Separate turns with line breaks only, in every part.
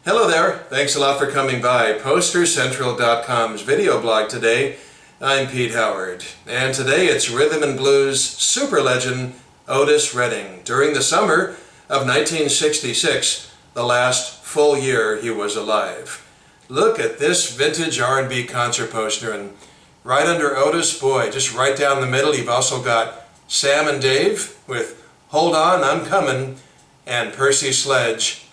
Hello there, thanks a lot for coming by PosterCentral.com's video blog today. I'm Pete Howard, and today it's rhythm and blues super legend Otis Redding during the summer of 1966, the last full year he was alive. Look at this vintage R&B concert poster, and right under Otis, boy, just right down the middle, you've also got Sam and Dave with Hold On, I'm Coming, and Percy Sledge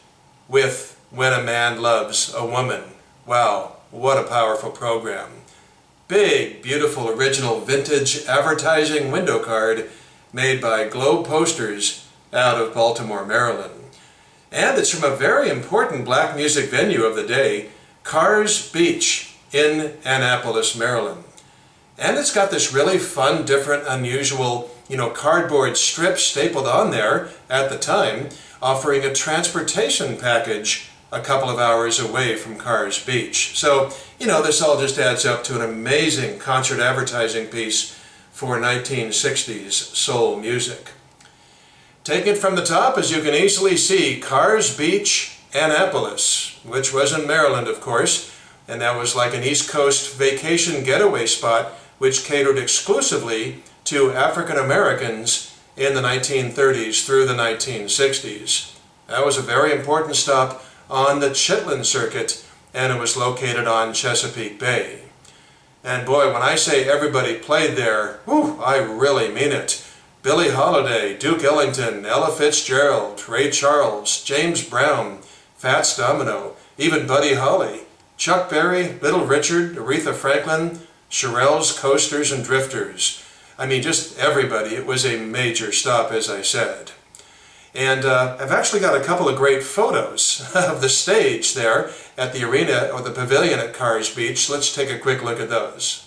with When a Man Loves a Woman. Wow, what a powerful program. Big, beautiful, original vintage advertising window card made by Globe Posters out of Baltimore, Maryland. And it's from a very important black music venue of the day, Carr's Beach in Annapolis, Maryland. And it's got this really fun, different, unusual, cardboard strip stapled on there at the time, offering a transportation package a couple of hours away from Carr's Beach. So, this all just adds up to an amazing concert advertising piece for 1960s soul music. Taking it from the top, as you can easily see, Carr's Beach, Annapolis, which was in Maryland, of course, and that was like an East Coast vacation getaway spot which catered exclusively to African Americans in the 1930s through the 1960s. That was a very important stop on the Chitlin Circuit, and it was located on Chesapeake Bay. And boy, when I say everybody played there, whew, I really mean it. Billie Holiday, Duke Ellington, Ella Fitzgerald, Ray Charles, James Brown, Fats Domino, even Buddy Holly, Chuck Berry, Little Richard, Aretha Franklin, Shirelles, Coasters, and Drifters. I mean, just everybody. It was a major stop, as I said. And I've actually got a couple of great photos of the stage there at the arena or the pavilion at Carr's Beach. Let's take a quick look at those.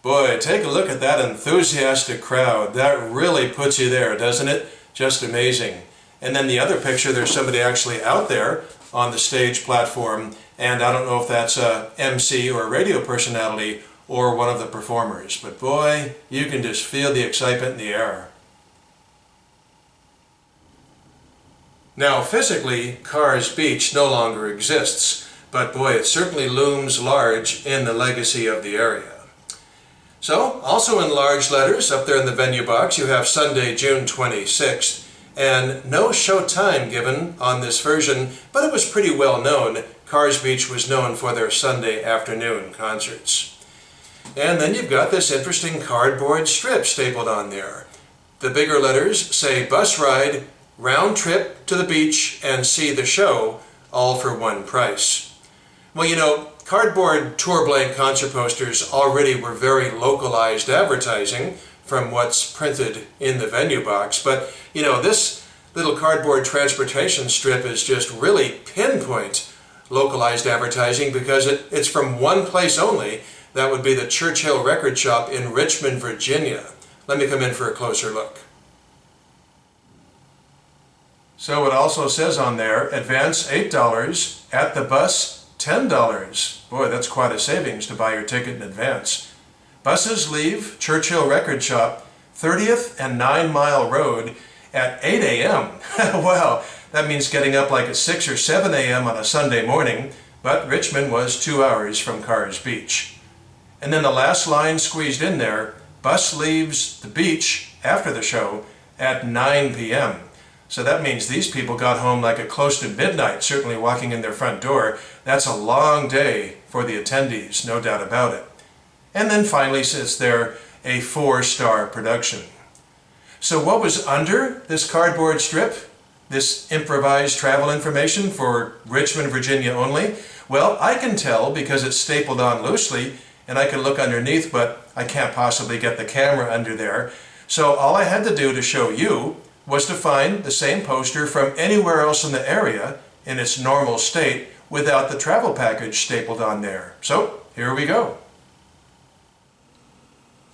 Boy, take a look at that enthusiastic crowd. That really puts you there, doesn't it? Just amazing. And then the other picture, there's somebody actually out there on the stage platform, and I don't know if that's a MC or a radio personality or one of the performers, but boy, you can just feel the excitement in the air. Now, physically, Carr's Beach no longer exists, but boy, it certainly looms large in the legacy of the area. So, also in large letters up there in the venue box, you have Sunday, June 26th, and no show time given on this version, but it was pretty well known. Carr's Beach was known for their Sunday afternoon concerts. And then you've got this interesting cardboard strip stapled on there. The bigger letters say bus ride, round trip to the beach, and see the show, all for one price. Well, cardboard tour blank concert posters already were very localized advertising from what's printed in the venue box, but this little cardboard transportation strip is just really pinpoint localized advertising because it's from one place only. That would be the Churchill Record Shop in Richmond, Virginia. Let me come in for a closer look. So it also says on there, advance $8, at the bus $10. Boy, that's quite a savings to buy your ticket in advance. Buses leave Churchill Record Shop, 30th and 9 Mile Road at 8 a.m. Wow, that means getting up like at 6 or 7 a.m. on a Sunday morning, but Richmond was 2 hours from Carr's Beach. And then the last line squeezed in there, bus leaves the beach after the show at 9 p.m. So that means these people got home like at close to midnight, certainly walking in their front door. That's a long day for the attendees, no doubt about it. And then finally sits there a 4-star production. So what was under this cardboard strip, this improvised travel information for Richmond, Virginia only? Well, I can tell because it's stapled on loosely, and I can look underneath, but I can't possibly get the camera under there. So all I had to do to show you was to find the same poster from anywhere else in the area in its normal state without the travel package stapled on there. So here we go.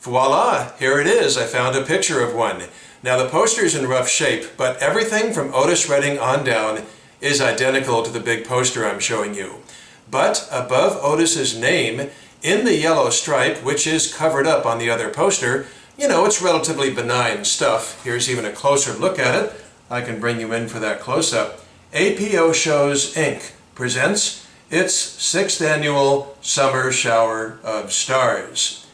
Voila, here it is. I found a picture of one. Now the poster's in rough shape, but everything from Otis Redding on down is identical to the big poster I'm showing you. But above Otis's name, in the yellow stripe, which is covered up on the other poster, it's relatively benign stuff. Here's even a closer look at it. I can bring you in for that close-up. APO Shows Inc. presents its 6th annual Summer Shower of Stars.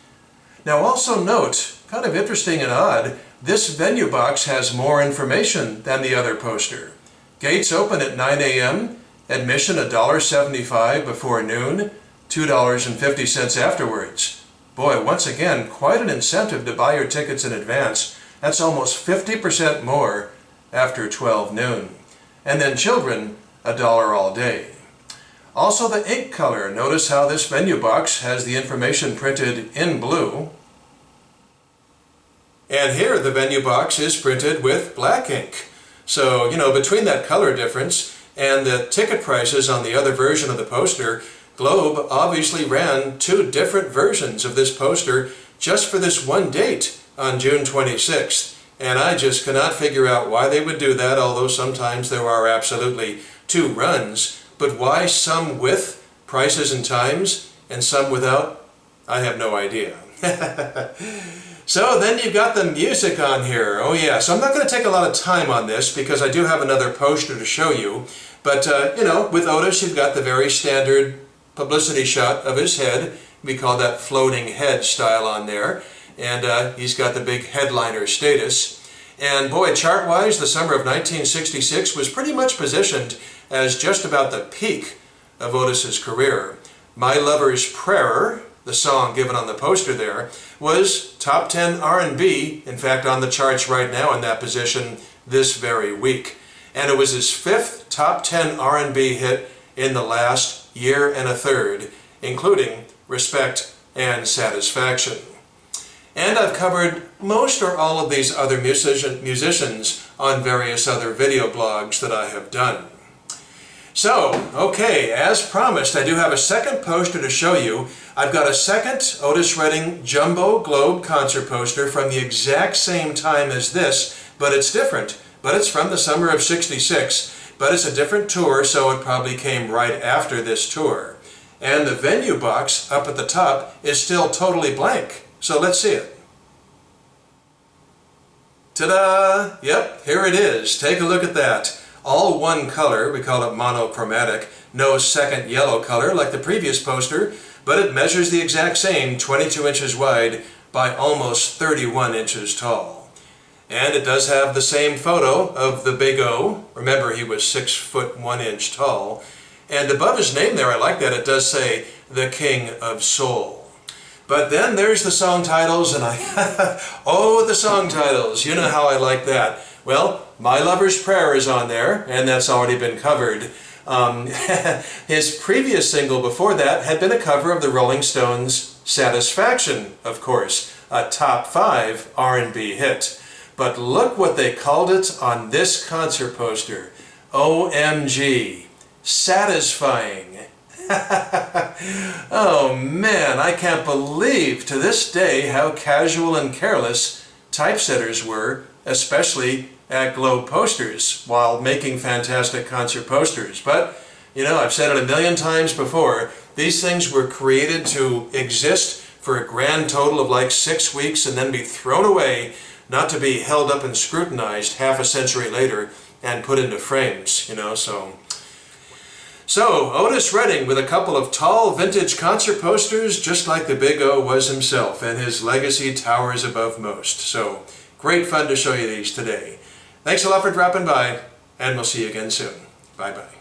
Now also note, kind of interesting and odd, this venue box has more information than the other poster. Gates open at 9 a.m., admission $1.75 before noon, $2.50 afterwards. Boy, once again, quite an incentive to buy your tickets in advance. That's almost 50% more after 12 noon. And then children, $1 all day. Also the ink color. Notice how this venue box has the information printed in blue. And here the venue box is printed with black ink. So, between that color difference and the ticket prices on the other version of the poster, Globe obviously ran 2 different versions of this poster just for this one date on June 26th. And I just cannot figure out why they would do that, although sometimes there are absolutely 2 runs. But why some with prices and times and some without? I have no idea. So then you've got the music on here. Oh yeah, so I'm not going to take a lot of time on this because I do have another poster to show you. But, with Otis you've got the very standard publicity shot of his head. We call that floating head style on there. And he's got the big headliner status. And boy, chart-wise, the summer of 1966 was pretty much positioned as just about the peak of Otis's career. My Lover's Prayer, the song given on the poster there, was top 10 R&B, in fact on the charts right now in that position this very week. And it was his 5th top 10 R&B hit in the last year and a third, including Respect and Satisfaction. And I've covered most or all of these other musicians on various other video blogs that I have done. So, okay, as promised, I do have a second poster to show you. I've got a second Otis Redding Jumbo Globe concert poster from the exact same time as this, but it's different. But it's from the summer of '66, but it's a different tour, so it probably came right after this tour. And the venue box up at the top is still totally blank. So let's see it. Ta-da! Yep, here it is. Take a look at that. All one color, we call it monochromatic, no second yellow color like the previous poster, but it measures the exact same, 22 inches wide by almost 31 inches tall. And it does have the same photo of the Big O. Remember, he was 6 foot 1 inch tall. And above his name there, I like that, it does say, the King of Soul. But then there's the song titles, and oh, the song titles, you know how I like that. Well, My Lover's Prayer is on there, and that's already been covered. His previous single before that had been a cover of the Rolling Stones' Satisfaction, of course, a top 5 R&B hit. But look what they called it on this concert poster. OMG, Satisfying. Oh man, I can't believe to this day how casual and careless typesetters were, especially at Globe posters, while making fantastic concert posters. But, I've said it a million times before, these things were created to exist for a grand total of like 6 weeks and then be thrown away, not to be held up and scrutinized half a century later and put into frames, So, Otis Redding with a couple of tall vintage concert posters just like the Big O was himself, and his legacy towers above most. So, great fun to show you these today. Thanks a lot for dropping by, and we'll see you again soon. Bye-bye.